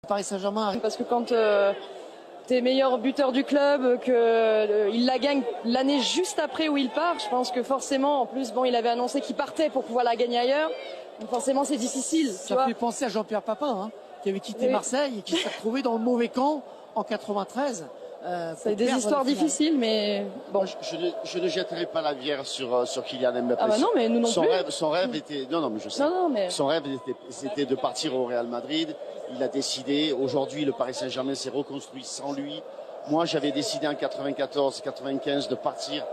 Paris Saint-Germain arrive. Parce que quand t'es meilleur buteur du club, il la gagne l'année juste après où il part, je pense que forcément, en plus, bon, il avait annoncé qu'il partait pour pouvoir la gagner ailleurs. Donc forcément, c'est difficile. Ça fait penser à Jean-Pierre Papin, hein, qui avait quitté Marseille et qui s'est retrouvé dans le mauvais camp en 93. C'est des histoires difficiles, mais bon. Moi, je ne jetterai pas la bière sur Kylian Mbappé. Ah bah non, mais nous non plus. Son rêve était, non, mais je sais. Mais... Son rêve c'était de partir au Real Madrid. Il a décidé. Aujourd'hui, le Paris Saint-Germain s'est reconstruit sans lui. Moi, j'avais décidé en 94, 95 de partir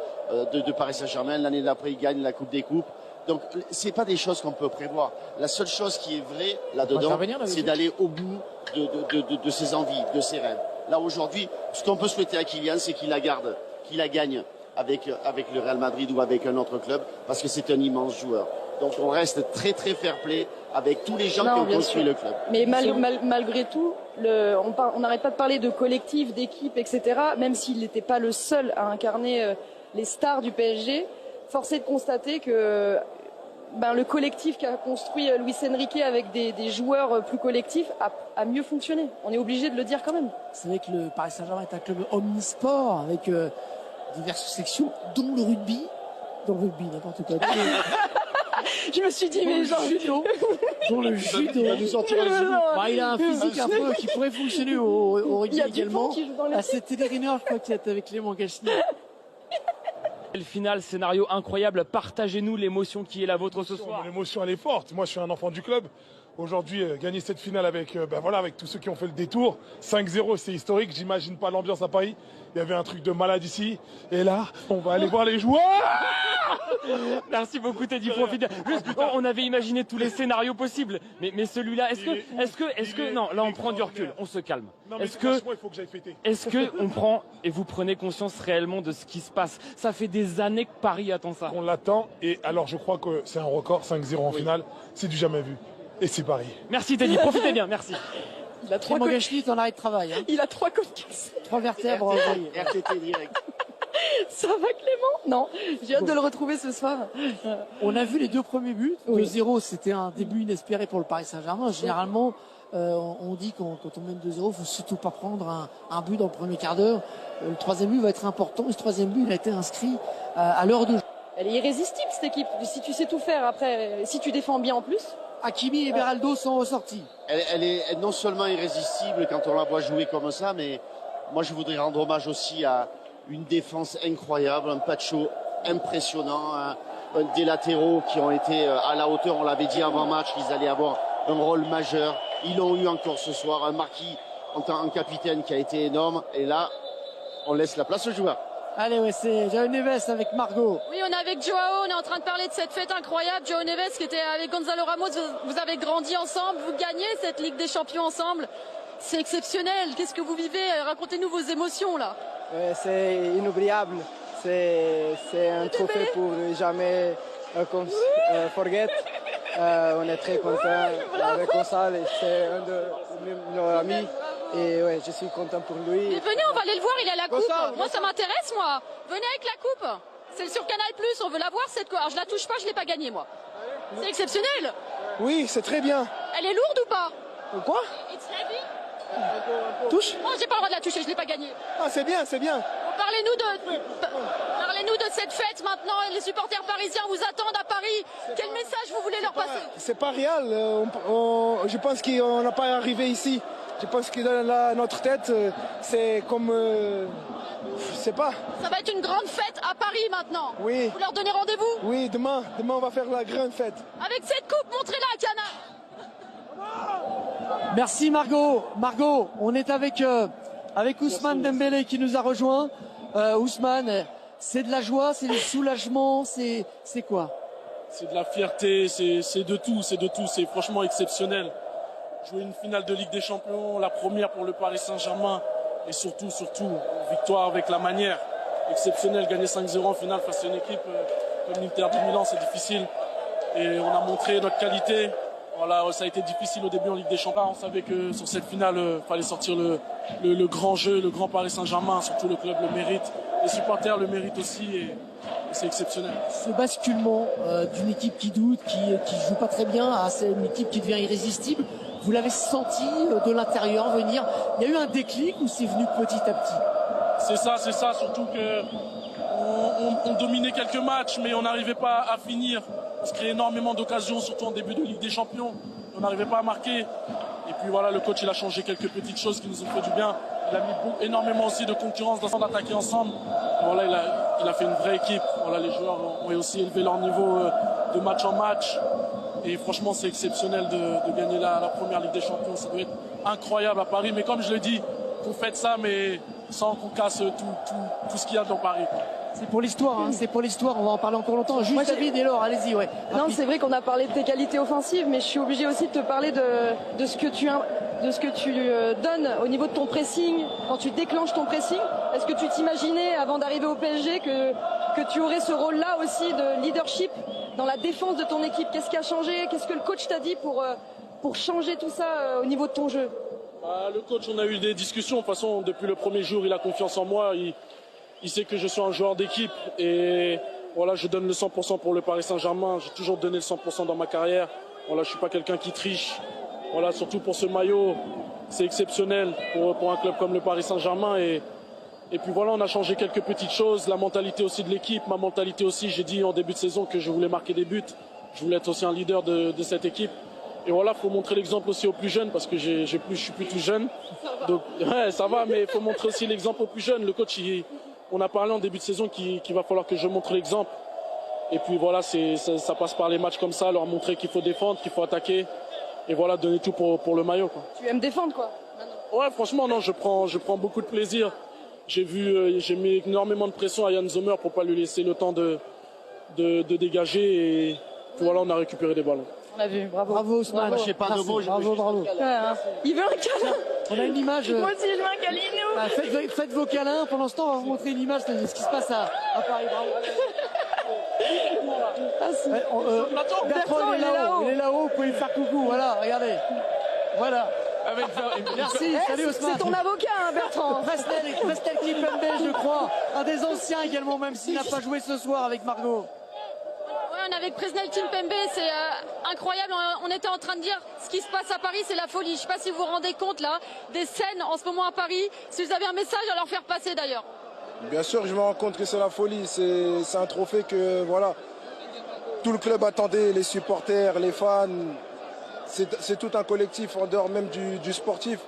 de Paris Saint-Germain. L'année d'après, il gagne la Coupe des Coupes. Donc, c'est pas des choses qu'on peut prévoir. La seule chose qui est vraie là-dedans, c'est d'aller au bout de ses envies, de ses rêves. Là, aujourd'hui, ce qu'on peut souhaiter à Kylian, c'est qu'il la garde, qu'il la gagne avec le Real Madrid ou avec un autre club, parce que c'est un immense joueur. Donc, on reste très, très fair-play avec tous les gens qui ont construit le club. Mais malgré tout, on n'arrête pas de parler de collectif, d'équipe, etc. Même s'il n'était pas le seul à incarner les stars du PSG, force est de constater que le collectif qu'a construit Luis Enrique avec des joueurs plus collectifs a mieux fonctionné. On est obligé de le dire quand même. C'est vrai que le Paris Saint-Germain est un club omnisport avec diverses sections, dont le rugby. Dans le rugby, n'importe quoi. Je me suis dit, mais genre... Dont le judo. Il a un physique un peu qui pourrait fonctionner au rugby également. C'était des Riner, je crois, qui est avec Clément Gachny. Le final, scénario incroyable. Partagez-nous l'émotion qui est la vôtre ce soir. L'émotion, elle est forte. Moi, je suis un enfant du club. Aujourd'hui, gagner cette finale avec tous ceux qui ont fait le détour. 5-0, c'est historique. J'imagine pas l'ambiance à Paris. Il y avait un truc de malade ici. Et là, on va aller voir les joueurs. Merci beaucoup, Teddy. Profite. Juste, on avait imaginé tous les scénarios possibles. Mais celui-là, est-ce que, non, là, on prend du recul. On se calme. Est-ce que on prend et vous prenez conscience réellement de ce qui se passe? Ça fait des années que Paris attend ça. On l'attend. Et alors, je crois que c'est un record. 5-0 en finale. C'est du jamais vu. Et c'est Paris. Merci, Teddy. Profitez bien. Merci. Il a 3 Gachny, t'en arrêt de travail. Hein. Il a 3 côtes cassées. 3 vertèbres. RTT direct. Ça va, Clément? Non, j'ai hâte de le retrouver ce soir. On a vu les 2 premiers buts. 2-0, c'était un début inespéré pour le Paris Saint-Germain. Généralement, on dit quand on mène 2-0, il faut surtout pas prendre un but dans le premier quart d'heure. Le 3e but va être important. Et ce 3e but, il a été inscrit à l'heure de jeu. Elle est irrésistible, cette équipe. Si tu sais tout faire après, si tu défends bien en plus. Hakimi et Beraldo sont ressortis. Elle est non seulement irrésistible quand on la voit jouer comme ça, mais moi je voudrais rendre hommage aussi à une défense incroyable, un Pacho impressionnant, des latéraux qui ont été à la hauteur. On l'avait dit avant match qu'ils allaient avoir un rôle majeur. Ils l'ont eu encore ce soir. Un Marquis en tant que capitaine qui a été énorme. Et là, on laisse la place aux joueurs. Allez, c'est Joao Neves avec Margot. Oui, on est avec Joao, on est en train de parler de cette fête incroyable. Joao Neves qui était avec Gonzalo Ramos, vous avez grandi ensemble, vous gagnez cette Ligue des Champions ensemble. C'est exceptionnel, qu'est-ce que vous vivez? Racontez-nous vos émotions là. C'est inoubliable, c'est un trophée pour jamais forget. On est très contents avec Gonzalo, c'est un de nos amis. Et ouais, je suis content pour lui. Mais venez, on va aller le voir, il a la coupe. Moi, ça m'intéresse, moi. Venez avec la coupe. C'est sur Canal+, on veut la voir cette coupe. Alors, je la touche pas, je l'ai pas gagnée, moi. C'est exceptionnel. Oui, c'est très bien. Elle est lourde ou pas? Quoi? Touche? Non, j'ai pas le droit de la toucher, je l'ai pas gagnée. Ah, c'est bien, c'est bien. Parlez-nous de cette fête maintenant. Les supporters parisiens vous attendent à Paris. Quel message vous voulez leur passer? C'est pas réel. Je pense qu'on n'a pas arrivé ici. Je pense que dans notre tête, c'est comme... je sais pas. Ça va être une grande fête à Paris maintenant. Oui. Vous leur donnez rendez-vous? Oui, demain on va faire la grande fête. Avec cette coupe, montrez-la à Canal. Merci Margot. Margot, on est avec Ousmane Dembélé qui nous a rejoint. Ousmane, c'est de la joie, c'est du soulagement, c'est quoi? C'est de la fierté, c'est de tout, c'est franchement exceptionnel. Jouer une finale de Ligue des Champions, la première pour le Paris Saint-Germain, et surtout, victoire avec la manière. Exceptionnel, gagner 5-0 en finale face à une équipe comme l'Inter de Milan, c'est difficile. Et on a montré notre qualité. Voilà, ça a été difficile au début en Ligue des Champions. On savait que sur cette finale, il fallait sortir le grand jeu, le grand Paris Saint-Germain, surtout le club le mérite. Les supporters le méritent aussi et c'est exceptionnel. Ce basculement d'une équipe qui doute, qui joue pas très bien, à une équipe qui devient irrésistible, Vous l'avez senti de l'intérieur venir? Il y a eu un déclic ou c'est venu petit à petit? C'est ça, surtout que on dominait quelques matchs, mais on n'arrivait pas à finir. On se créait énormément d'occasions, surtout en début de Ligue des Champions. On n'arrivait pas à marquer. Et puis voilà, le coach il a changé quelques petites choses qui nous ont fait du bien. Il a mis énormément aussi de concurrence dans son attaquer ensemble. Et voilà, il a fait une vraie équipe. Voilà, les joueurs ont aussi élevé leur niveau de match en match. Et franchement, c'est exceptionnel de gagner la première Ligue des Champions. Ça doit être incroyable à Paris. Mais comme je l'ai dit, vous faites ça, mais sans qu'on casse tout ce qu'il y a dans Paris, quoi. C'est pour l'histoire, hein, c'est pour l'histoire, on va en parler encore longtemps. Juste David et Laure, allez-y, ouais. Non, c'est vrai qu'on a parlé de tes qualités offensives, mais je suis obligée aussi de te parler de ce que tu donnes au niveau de ton pressing, quand tu déclenches ton pressing. Est-ce que tu t'imaginais, avant d'arriver au PSG, que tu aurais ce rôle-là aussi de leadership dans la défense de ton équipe? Qu'est-ce qui a changé? Qu'est-ce que le coach t'a dit pour changer tout ça au niveau de ton jeu? Le coach, on a eu des discussions. De toute façon, depuis le premier jour, il a confiance en moi. Il sait que je suis un joueur d'équipe et voilà, je donne le 100% pour le Paris Saint-Germain. J'ai toujours donné le 100% dans ma carrière. Voilà, je suis pas quelqu'un qui triche. Voilà, surtout pour ce maillot, c'est exceptionnel pour un club comme le Paris Saint-Germain. Et puis voilà, on a changé quelques petites choses. La mentalité aussi de l'équipe, ma mentalité aussi. J'ai dit en début de saison que je voulais marquer des buts. Je voulais être aussi un leader de cette équipe. Et voilà, faut montrer l'exemple aussi aux plus jeunes parce que je suis plus tout jeune. Donc ouais, ça va, mais il faut montrer aussi l'exemple aux plus jeunes. Le coach, on a parlé en début de saison qu'il va falloir que je montre l'exemple. Et puis voilà, ça passe par les matchs comme ça, leur montrer qu'il faut défendre, qu'il faut attaquer. Et voilà, donner tout pour le maillot, quoi. Tu aimes défendre, quoi? Ouais, franchement, non, je prends beaucoup de plaisir. J'ai mis énormément de pression à Yann Sommer pour pas lui laisser le temps de dégager. Et puis voilà, on a récupéré des ballons. On a vu, bravo. Bravo Ousmane. Moi, je sais pas de mots, Bravo. Il veut un câlin. On a une image. Moi aussi, je veux un câlinou. Faites vos câlins. Pour l'instant, on va vous montrer une image de ce qui se passe à Paris. Bravo. Bertrand, il est là-haut. Vous pouvez lui faire coucou. Voilà, regardez. Voilà. Merci, salut Ousmane. C'est ton avocat, hein, Bertrand. Presnel Kimpembe, je crois. Un des anciens également, même s'il n'a pas joué ce soir avec Margot. On est avec Presnel Kimpembe, c'est incroyable. On était en train de dire ce qui se passe à Paris, c'est la folie. Je ne sais pas si vous vous rendez compte là des scènes en ce moment à Paris. Si vous avez un message à leur faire passer d'ailleurs. Bien sûr, je me rends compte que c'est la folie. C'est un trophée que voilà, tout le club attendait, les supporters, les fans. C'est tout un collectif en dehors même du sportif.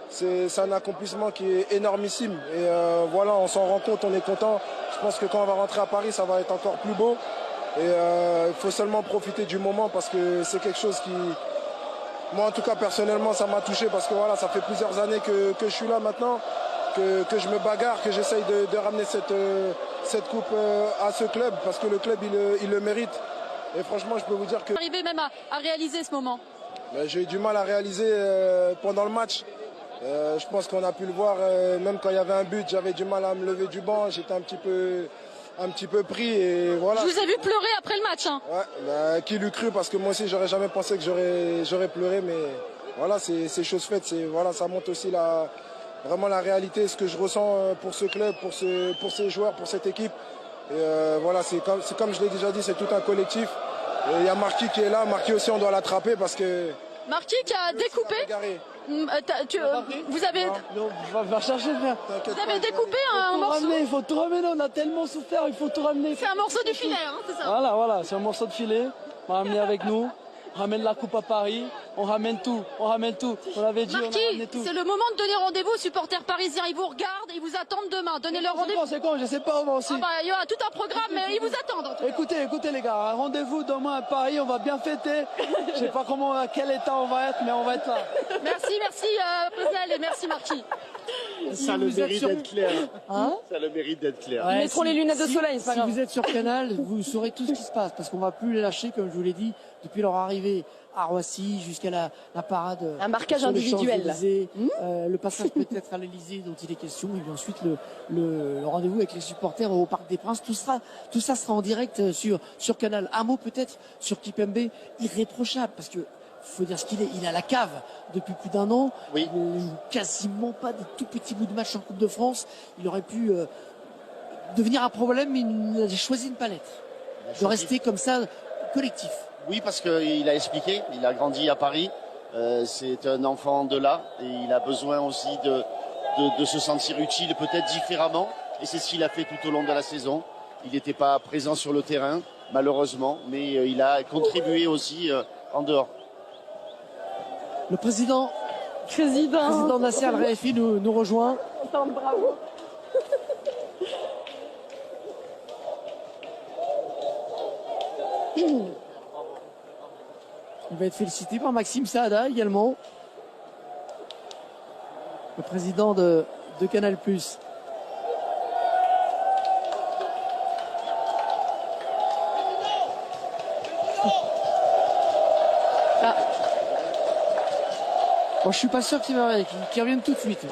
C'est un accomplissement qui est énormissime. Et voilà, on s'en rend compte, on est content. Je pense que quand on va rentrer à Paris, ça va être encore plus beau. Et il faut seulement profiter du moment parce que c'est quelque chose qui, moi en tout cas personnellement, ça m'a touché parce que voilà, ça fait plusieurs années que je suis là maintenant, que je me bagarre, que j'essaye de ramener cette coupe à ce club parce que le club il le mérite. Et franchement, je peux vous dire que Arriver même à réaliser ce moment. J'ai eu du mal à réaliser pendant le match. Je pense qu'on a pu le voir, même quand il y avait un but, j'avais du mal à me lever du banc, j'étais un petit peu pris et voilà. Je vous ai vu pleurer après le match. Hein. Ouais, qui l'eût cru parce que moi aussi j'aurais jamais pensé que j'aurais pleuré, mais voilà, c'est chose faite. Voilà, ça montre aussi vraiment la réalité, ce que je ressens pour ce club, pour ces joueurs, pour cette équipe. Et voilà, c'est comme je l'ai déjà dit, c'est tout un collectif. Il y a Marquis qui est là, Marquis aussi on doit l'attraper parce que. Marquis qui a découpé. Vous avez. Non, va chercher. Vous avez découpé un morceau. Il faut tout ramener, on a tellement souffert, il faut tout ramener. C'est un morceau du filet, hein, c'est ça. Voilà, c'est un morceau de filet. On va ramener avec nous. On ramène la coupe à Paris, on ramène tout. On avait dit, Marquis, on a ramené tout. c'est le moment de donner rendez-vous aux supporters parisiens. Ils vous regardent, ils vous attendent demain. Donnez-leur rendez-vous. C'est quand, je sais pas, moi aussi. Il y aura tout un programme, mais ils vous attendent. En tout cas. Écoutez les gars, rendez-vous demain à Paris, on va bien fêter. Je sais pas à quel état on va être, mais on va être là. Merci Presnel et merci Marquis. Ça a le mérite d'être clair. Hein? Ça a le mérite d'être clair. Ils mettront les lunettes de soleil, c'est pas grave. Si vous êtes sur Canal, vous saurez tout ce qui se passe parce qu'on va plus les lâcher, comme je vous l'ai dit, depuis leur arrivée à Roissy jusqu'à la parade. Un marquage sur les individuel. Champs-Élysées, le passage peut-être à l'Elysée dont il est question, et puis ensuite le rendez-vous avec les supporters au Parc des Princes. Tout ça sera en direct sur Canal. Un mot peut-être sur Kimpembe, irréprochable parce que faut dire ce qu'il est. Il est à la cave depuis plus d'un an. Oui. Il ne joue quasiment pas des tout petits bouts de match en Coupe de France. Il aurait pu devenir un problème, mais il a choisi de ne pas l'être. De rester comme ça, collectif. Oui, parce qu'il a expliqué, il a grandi à Paris. C'est un enfant de là et il a besoin aussi de se sentir utile peut-être différemment. Et c'est ce qu'il a fait tout au long de la saison. Il n'était pas présent sur le terrain, malheureusement, mais il a contribué aussi en dehors. Le président Nasser Al-Khelaifi nous rejoint. Bravo. Il va être félicité par Maxime Saada également, le président de Canal+. Ah. Bon, je suis pas sûr qu'il revienne tout de suite.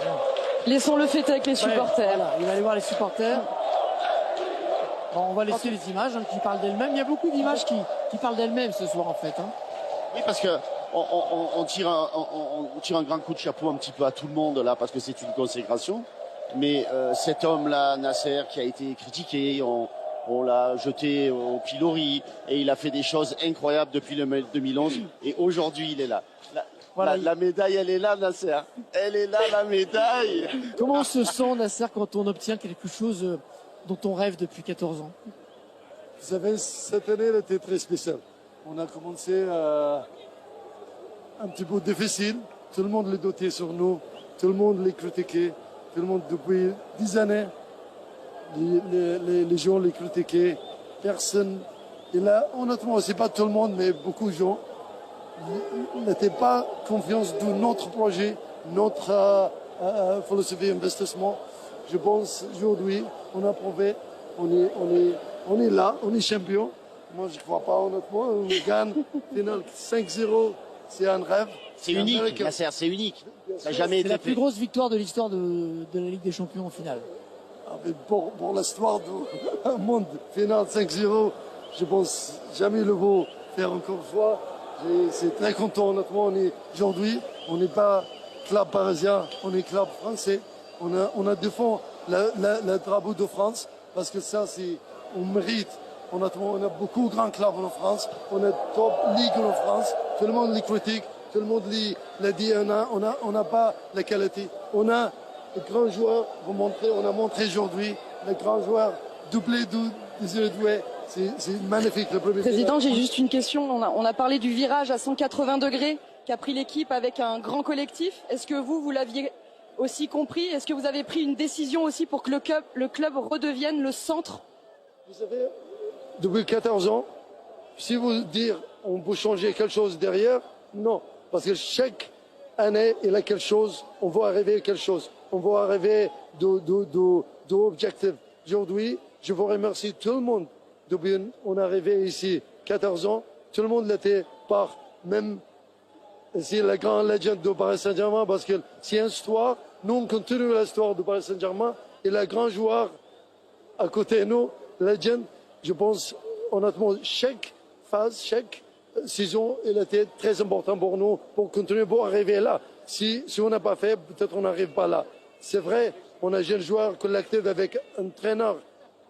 Laissons-le fêter avec les supporters. Voilà, il va aller voir les supporters. Bon, on va laisser les images qui parlent d'elles-mêmes. Il y a beaucoup d'images qui parlent d'elles-mêmes ce soir en fait. Oui, parce que on tire un grand coup de chapeau un petit peu à tout le monde là, parce que c'est une consécration. Mais cet homme-là, Nasser, qui a été critiqué, on l'a jeté au pilori et il a fait des choses incroyables depuis le 2011. Et aujourd'hui, il est là. La médaille, elle est là, Nasser. Elle est là, la médaille. Comment on se sent, Nasser, quand on obtient quelque chose dont on rêve depuis 14 ans? Vous savez, cette année, elle était très spéciale. On a commencé un petit peu difficile. Tout le monde les dotait sur nous. Tout le monde les critiquait. Tout le monde, depuis 10 années, les gens les critiquaient. Personne. Et là, honnêtement, c'est pas tout le monde, mais beaucoup de gens n'étaient pas confiance de notre projet, notre philosophie d'investissement. Je pense aujourd'hui, on a prouvé, on est là, on est champion. Moi, je ne crois pas honnêtement. On gagne finale 5-0, c'est un rêve. C'est unique, Nasser, c'est unique. Ça n'a jamais été la plus grosse victoire de l'histoire de la Ligue des Champions en finale. Pour l'histoire du monde, finale 5-0, je pense jamais le vaut faire encore une fois. C'est très content, honnêtement. Aujourd'hui, on n'est pas club parisien, on est club français. On a défendu le drapeau de France parce que ça, on mérite. Honnêtement, on a beaucoup de grands clubs en France. On a top ligue en France. Tout le monde les critique. Tout le monde l'a dit. On n'a pas la qualité. On a les grands joueurs. On a montré aujourd'hui les grands joueurs doublés des doués. C'est magnifique. Le premier Président, j'ai juste une question. On a parlé du virage à 180 degrés qu'a pris l'équipe avec un grand collectif. Est-ce que vous l'aviez aussi compris? Est-ce que vous avez pris une décision aussi pour que le club redevienne le centre? Vous savez, depuis 14 ans, si vous dites on peut changer quelque chose derrière, non. Parce que chaque année, il y a quelque chose, on va arriver à quelque chose. On va arriver d'objectifs. Aujourd'hui, je vous remercie tout le monde. Depuis on est arrivé ici, 14 ans, tout le monde l'était par même c'est la grande légende de Paris Saint-Germain parce que c'est une histoire. Nous, on continue l'histoire de Paris Saint-Germain et le grand joueur à côté de nous, légende. Je pense, honnêtement, chaque phase, chaque saison, il était très important pour nous, pour continuer, pour arriver là. Si on n'a pas fait, peut-être on n'arrive pas là. C'est vrai, on a un jeune joueur collectif avec un entraîneur,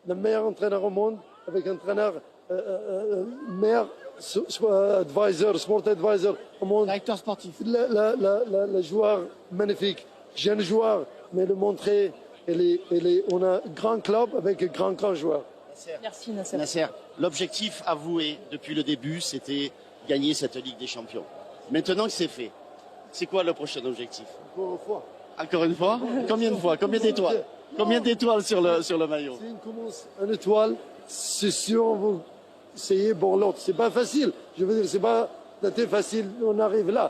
le meilleur entraîneur au monde, avec un entraîneur meilleur advisor, sport advisor au monde. Directeur sportif. Le joueur magnifique, jeune joueur, mais le montrer, on a un grand club avec un grand joueur. Merci Nasser. Nasser, l'objectif avoué depuis le début, c'était gagner cette Ligue des Champions. Maintenant que c'est fait, c'est quoi le prochain objectif? Encore une fois. Encore une fois? Combien de fois? Combien d'étoiles? Combien d'étoiles sur le maillot? Si on commence une étoile, c'est sûr on va essayer pour l'autre. C'est pas facile. Je veux dire, c'est pas facile. On arrive là.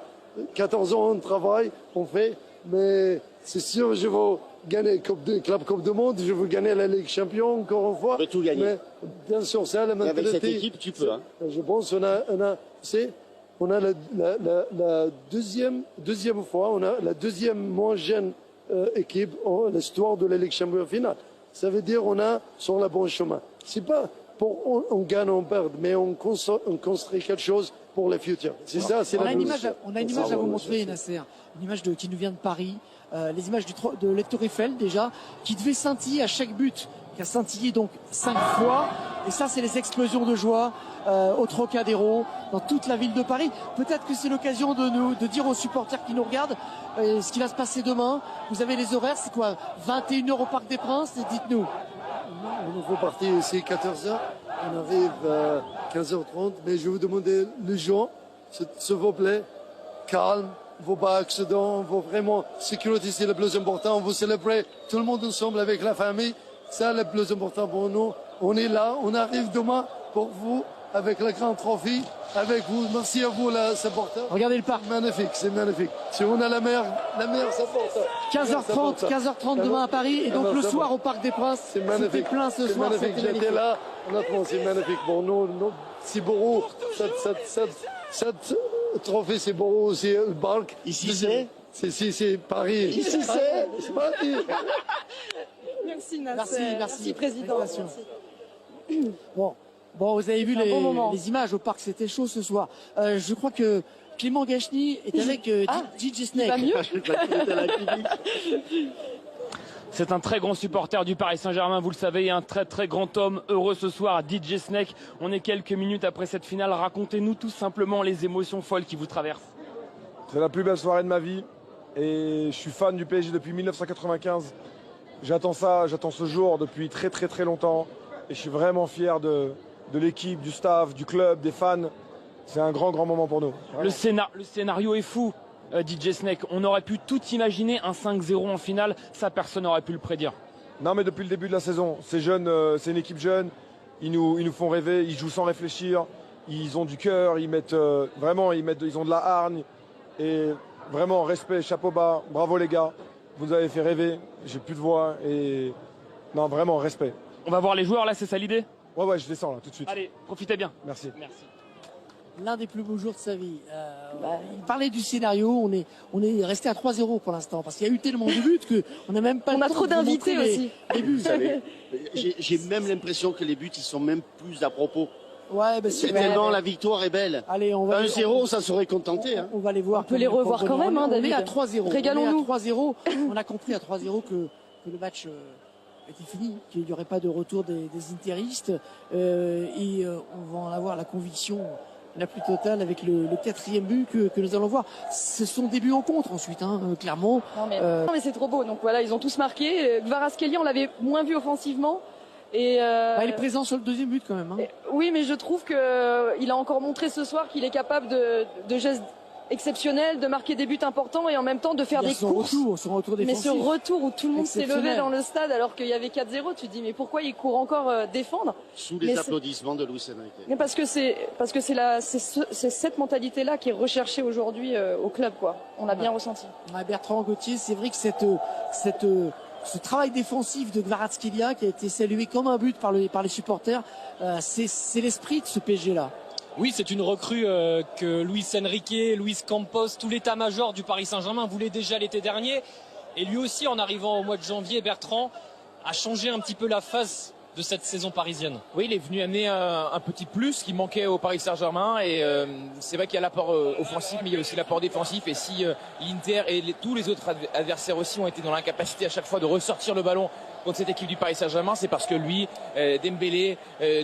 14 ans, on travaille, on fait, mais c'est sûr je vais gagner Club Coupe du Monde, je veux gagner la Ligue Champion encore une fois. Tu peux tout gagner. Mais bien sûr, c'est la mentalité. Avec cette équipe, tu peux. Hein. Je pense on a la deuxième fois, on a la deuxième moins jeune équipe en l'histoire de la Ligue Champion finale. Ça veut dire on a sur le bon chemin. C'est pas pour on gagne, on perd, mais on construit quelque chose pour le futur. C'est ça, c'est on la a une image à vous montrer, Nasser. Une image qui nous vient de Paris. Les images de la Tour Eiffel déjà, qui devait scintiller à chaque but. qui a scintillé donc 5 fois. Et ça, c'est les explosions de joie au Trocadéro, dans toute la ville de Paris. Peut-être que c'est l'occasion de dire aux supporters qui nous regardent ce qui va se passer demain. Vous avez les horaires, c'est quoi, 21h au Parc des Princes? Dites-nous. On faut partir ici 14h, on arrive à 15h30, mais je vais vous demander les gens, s'il vous plaît, calme, vos pas accidents, vos vraiment sécurité, c'est le plus important. On va célébrer tout le monde ensemble avec la famille, c'est le plus important pour nous. On est là, on arrive demain pour vous avec le grand trophée, avec vous. Merci à vous, les supporters. Regardez le parc. Magnifique, c'est magnifique. Si on a la meilleure supporter. 15h30 demain à Paris, et donc le soir au Parc des Princes. C'est magnifique. C'était plein ce soir. Magnifique. J'étais là, honnêtement, c'est magnifique. Bon, nous, c'est beau. Cette trophée, c'est beau aussi, le parc. Ici, c'est Paris. Ici, c'est Paris. Merci Nasser. Merci, président. Merci. Bon, vous avez vu les images au parc, c'était chaud ce soir. Je crois que Clément Gachny est avec DJ Snake. Va mieux. C'est un très grand supporter du Paris Saint-Germain, vous le savez, et un très très grand homme heureux ce soir, DJ Snake. On est quelques minutes après cette finale. Racontez-nous tout simplement les émotions folles qui vous traversent. C'est la plus belle soirée de ma vie et je suis fan du PSG depuis 1995. J'attends ce jour depuis très très très longtemps et je suis vraiment fier de l'équipe, du staff, du club, des fans. C'est un grand moment pour nous. Le scénario est fou, DJ Snake. On aurait pu tout imaginer, un 5-0 en finale, ça personne n'aurait pu le prédire. Non mais depuis le début de la saison, c'est jeune, c'est une équipe jeune, ils nous font rêver, ils jouent sans réfléchir, ils ont du cœur, ils ont de la hargne et vraiment respect, chapeau bas, bravo les gars, vous nous avez fait rêver, j'ai plus de voix et non vraiment respect. On va voir les joueurs là, c'est ça l'idée? Ouais, je descends là tout de suite. Allez, profitez bien. Merci. L'un des plus beaux jours de sa vie. Il parlait du scénario, on est resté à 3-0 pour l'instant, parce qu'il y a eu tellement de buts qu'on n'a même pas On a trop d'invités aussi. Les buts. Vous savez, j'ai même l'impression que les buts, ils sont même plus à propos. Ouais, c'est tellement la victoire est belle. Allez, on va 1-0, ça serait contenté. On va les voir. On peut les revoir quand même, on David. est à 3-0. Régalons-nous. On est à 3-0. On a compris à 3-0 que le match était fini, qu'il n'y aurait pas de retour des interistes. Et on va en avoir la conviction la plus totale avec le 4e but que nous allons voir. Ce sont des buts en contre ensuite, clairement. Non mais c'est trop beau. Donc voilà, ils ont tous marqué. Kvaratskhelia, on l'avait moins vu offensivement. Et il est présent sur le 2e but quand même. Oui, mais je trouve qu'il a encore montré ce soir qu'il est capable de gestes exceptionnels, de marquer des buts importants et en même temps de faire des courses. Son retour défensif. Mais ce retour où tout le monde s'est levé dans le stade alors qu'il y avait 4-0, tu te dis mais pourquoi il court encore défendre? Sous les applaudissements de Luis Enrique. Mais parce que c'est cette mentalité-là qui est recherchée aujourd'hui au club, quoi. On a bien ressenti. Bertrand Gauthier, c'est vrai que ce travail défensif de Kvaratskhelia qui a été salué comme un but par les supporters, c'est l'esprit de ce PSG-là. Oui, c'est une recrue que Luis Enrique, Luis Campos, tout l'état-major du Paris Saint-Germain voulait déjà l'été dernier. Et lui aussi, en arrivant au mois de janvier, Bertrand a changé un petit peu la face de cette saison parisienne. Oui, il est venu amener un petit plus qui manquait au Paris Saint-Germain et c'est vrai qu'il y a l'apport offensif mais il y a aussi l'apport défensif et si l'Inter et tous les autres adversaires aussi ont été dans l'incapacité à chaque fois de ressortir le ballon contre cette équipe du Paris Saint-Germain, c'est parce que lui, Dembélé,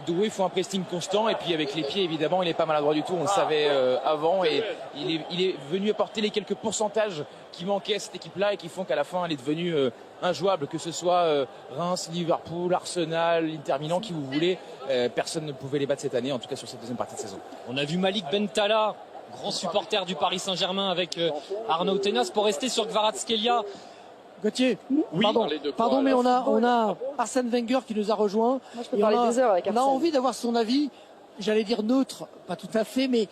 Doué font un pressing constant et puis avec les pieds évidemment il est pas maladroit du tout, on le savait avant et il est venu apporter les quelques pourcentages qui manquaient à cette équipe-là et qui font qu'à la fin elle est devenue injouable, que ce soit Reims, Liverpool, Arsenal, Inter Milan, qui vous voulez, personne ne pouvait les battre cette année, en tout cas sur cette deuxième partie de saison. On a vu Malik Bentala, grand supporter du Paris Saint-Germain avec Arnaud Tenas. Pour rester sur Kvaratskhelia, Gauthier, oui, pardon, mais on a Arsène Wenger qui nous a rejoint. Moi, je peux parler des heures avec Arsène. On a envie d'avoir son avis, j'allais dire neutre, pas tout à fait, mais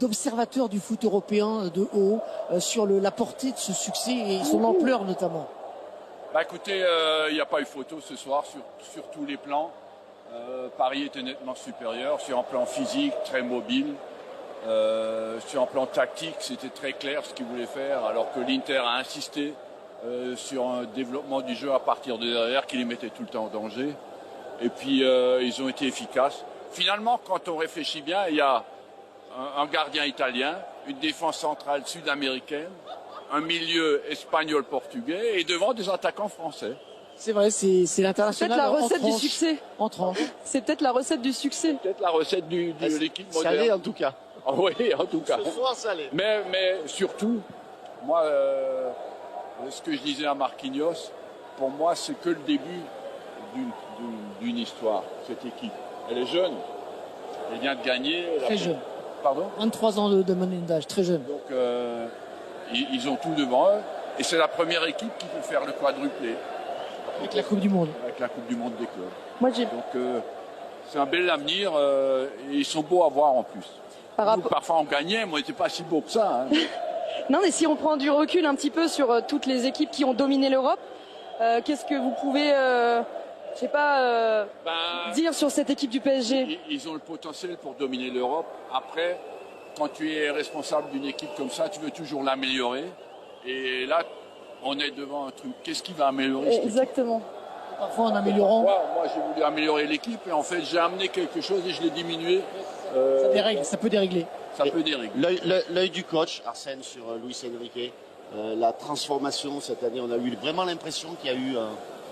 d'observateur du foot européen de haut sur la portée de ce succès et son ampleur notamment. Écoutez, il n'y a pas eu photo ce soir sur tous les plans. Paris était nettement supérieur sur un plan physique, très mobile. Sur un plan tactique, c'était très clair ce qu'il voulait faire, alors que l'Inter a insisté sur un développement du jeu à partir de derrière qui les mettait tout le temps en danger. Et puis ils ont été efficaces. Finalement, quand on réfléchit bien, il y a un gardien italien, une défense centrale sud-américaine, un milieu espagnol-portugais et devant des attaquants français. C'est vrai, c'est l'international. C'est peut-être la recette du succès. En tranche. C'est peut-être la recette du succès. Peut-être la recette de l'équipe moderne. Salé en tout cas. Oui, en tout cas. Ce soir salé. Mais surtout, moi, ce que je disais à Marquinhos, pour moi, c'est que le début d'une histoire, cette équipe. Elle est jeune. Elle vient de gagner. Très jeune. Pardon ? 23 ans de moyenne d'âge, très jeune. Donc, ils ont tout devant eux. Et c'est la première équipe qui peut faire le quadruplé. Avec la Coupe du Monde. Avec la Coupe du Monde des clubs. Moi, donc, c'est un bel avenir. Et ils sont beaux à voir en plus. Nous, parfois, on gagnait, mais on n'était pas si beaux que ça. Hein. Non, mais si on prend du recul un petit peu sur toutes les équipes qui ont dominé l'Europe, qu'est-ce que vous pouvez, je sais pas, dire sur cette équipe du PSG? Ils ont le potentiel pour dominer l'Europe. Après, quand tu es responsable d'une équipe comme ça, tu veux toujours l'améliorer. Et là, on est devant un truc. Qu'est-ce qui va améliorer cette Exactement. Parfois, en améliorant. Moi, j'ai voulu améliorer l'équipe et en fait, j'ai amené quelque chose et je l'ai diminué. Ça peut dérégler. Ça peut dérégler. L'œil du coach, Arsène, sur Luis Enrique, la transformation cette année, on a eu vraiment l'impression qu'il y a eu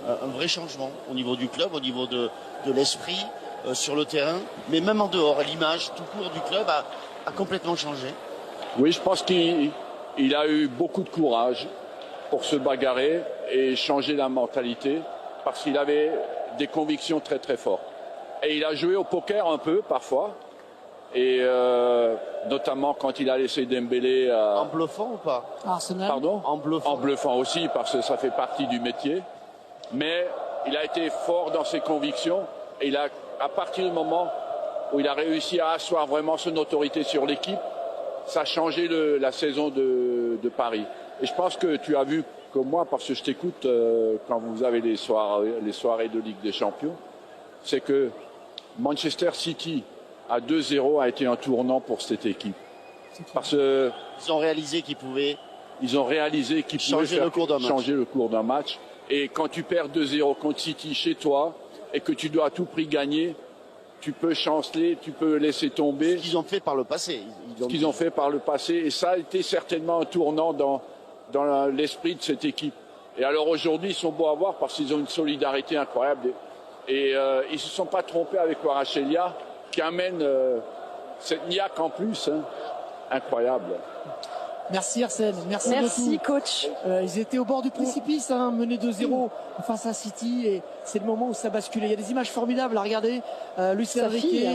un vrai changement au niveau du club, au niveau de l'esprit, sur le terrain, mais même en dehors, l'image tout court du club a complètement changé. Oui, je pense qu'il a eu beaucoup de courage pour se bagarrer et changer la mentalité, parce qu'il avait des convictions très très fortes. Et il a joué au poker un peu parfois. Et notamment quand il a laissé Dembélé en bluffant ou pas? Arsenal. Pardon? En bluffant aussi, parce que ça fait partie du métier. Mais il a été fort dans ses convictions et à partir du moment où il a réussi à asseoir vraiment son autorité sur l'équipe, ça a changé la saison de Paris. Et je pense que tu as vu comme moi, parce que je t'écoute quand vous avez les soirées de Ligue des Champions, c'est que Manchester City à 2-0 a été un tournant pour cette équipe. Parce que ils ont réalisé qu'ils pouvaient changer le cours d'un match. Et quand tu perds 2-0 contre City chez toi et que tu dois à tout prix gagner, tu peux chanceler, tu peux laisser tomber. Ce qu'ils ont fait par le passé. Et ça a été certainement un tournant dans l'esprit de cette équipe. Et alors aujourd'hui, ils sont beaux à voir parce qu'ils ont une solidarité incroyable. Et ils ne se sont pas trompés avec Kvaratskhelia, qui amène cette niaque en plus, hein. Incroyable. Merci Arsène, merci coach. Ils étaient au bord du précipice, menés 2-0 face à City, et c'est le moment où ça basculait. Il y a des images formidables à regarder. Luis Enrique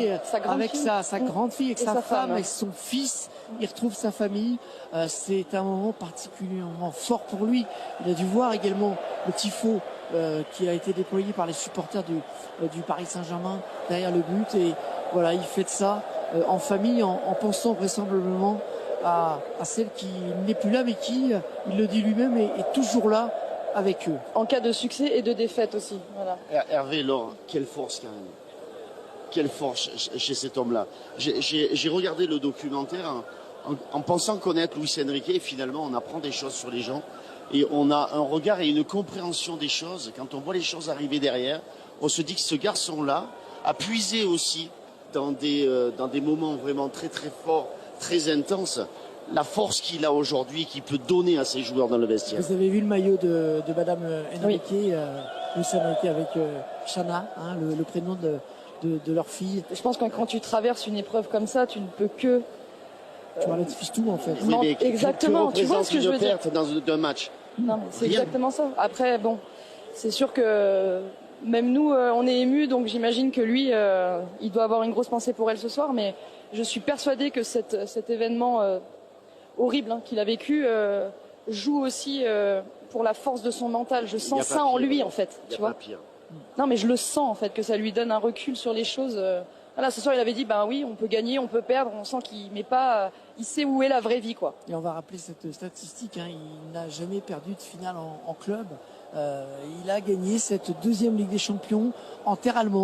avec sa grande fille, avec sa femme, avec son fils. Il retrouve sa famille. C'est un moment particulièrement fort pour lui. Il a dû voir également le tifo qui a été déployé par les supporters du Paris Saint-Germain derrière le but. Et voilà, il fait de ça en famille, en pensant vraisemblablement à celle qui n'est plus là, mais qui, il le dit lui-même, est toujours là avec eux. En cas de succès et de défaite aussi. Voilà. Hervé, Laure, quelle force quand même. Quelle force chez cet homme-là. J'ai regardé le documentaire en pensant connaître Luis Enrique, et finalement on apprend des choses sur les gens. Et on a un regard et une compréhension des choses. Quand on voit les choses arriver derrière, on se dit que ce garçon-là a puisé aussi dans des moments vraiment très très forts, très intenses, la force qu'il a aujourd'hui, qu'il peut donner à ses joueurs dans le vestiaire. Vous avez vu le maillot de Madame Enrique, Luis Enrique avec Chana, le prénom de leur fille. Je pense que quand tu traverses une épreuve comme ça, tu ne peux que... Tu relativises tout en fait. Oui, mais exactement, tu vois ce que je veux dire. Dans un match. Non, mais c'est exactement ça. Après, bon, c'est sûr que même nous, on est émus, donc j'imagine que lui, il doit avoir une grosse pensée pour elle ce soir, mais je suis persuadée que cet événement horrible qu'il a vécu joue aussi pour la force de son mental. Je sens ça en lui, en fait. Tu vois ? Non, mais je le sens, en fait, que ça lui donne un recul sur les choses. Voilà, ce soir, il avait dit, ben oui, on peut gagner, on peut perdre. On sent qu'il met pas, il sait où est la vraie vie, quoi. Et on va rappeler cette statistique. Il n'a jamais perdu de finale en club. Il a gagné cette deuxième Ligue des Champions en terre allemande.